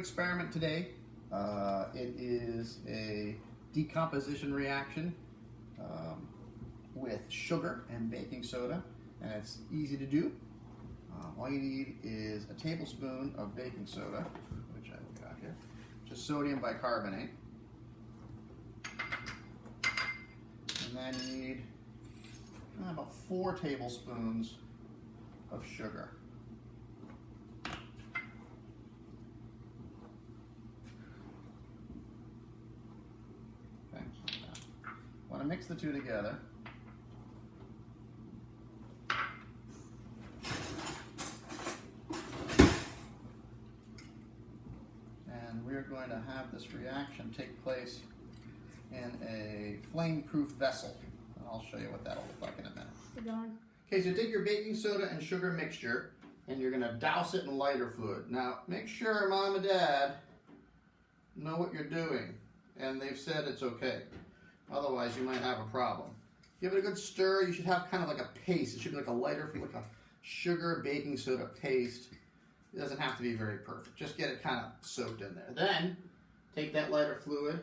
experiment today. It is a decomposition reaction with sugar and baking soda, and it's easy to do. All you need is a tablespoon of baking soda, which I've got here, which is sodium bicarbonate. And then you need about 4 tablespoons of sugar. Okay, want to mix the two together. And we're going to have this reaction take place in a flame-proof vessel. And I'll show you what that'll look like in a minute. Okay, so take your baking soda and sugar mixture, and you're going to douse it in lighter fluid. Now, make sure Mom and Dad know what you're doing, and they've said it's okay. Otherwise, you might have a problem. Give it a good stir. You should have kind of like a paste. It should be like a lighter, like a sugar baking soda paste. It doesn't have to be very perfect. Just get it kind of soaked in there. Then, take that lighter fluid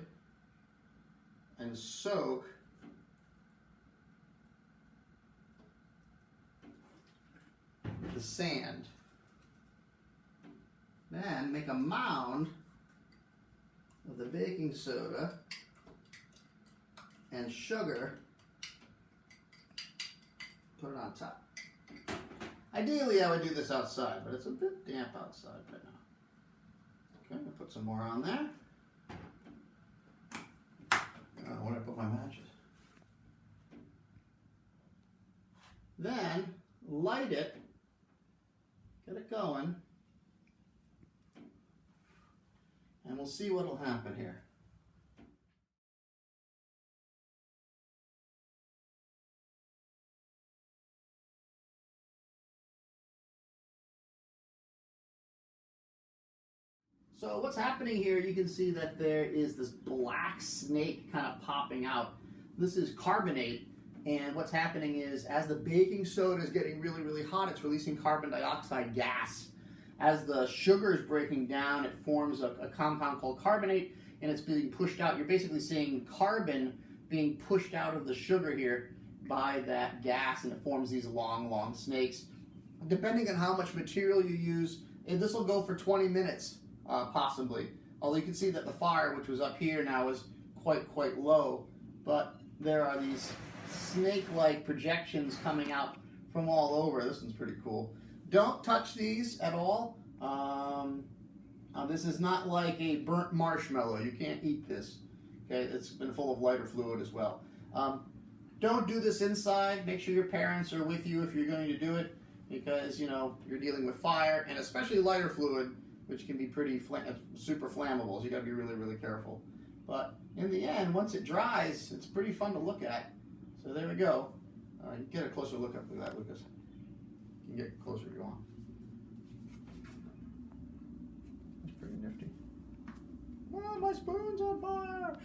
and soak the sand. Then make a mound of the baking soda and sugar. Put it on top. Ideally, I would do this outside, but it's a bit damp outside right now. Okay, I'll put some more on there. Where did I put my matches? Then light it. Get it going, and we'll see what will happen here. So what's happening here, you can see that there is this black snake kind of popping out. This is carbonate. And what's happening is, as the baking soda is getting really, really hot, it's releasing carbon dioxide gas. As the sugar is breaking down, it forms a compound called carbonate, and it's being pushed out. You're basically seeing carbon being pushed out of the sugar here by that gas, and it forms these long, long snakes. Depending on how much material you use, and this will go for 20 minutes, possibly. Although you can see that the fire, which was up here now, is quite low, but there are these snake-like projections coming out from all over. This one's pretty cool. Don't touch these at all. This is not like a burnt marshmallow. You can't eat this. Okay, it's been full of lighter fluid as well. Don't do this inside. Make sure your parents are with you if you're going to do it, because you're dealing with fire, and especially lighter fluid, which can be pretty super flammable. So you got to be really, really careful. But in the end, once it dries, it's pretty fun to look at. So there we go. You get a closer look at that, Lucas. You can get closer if you want. That's pretty nifty. Oh, my spoon's on fire!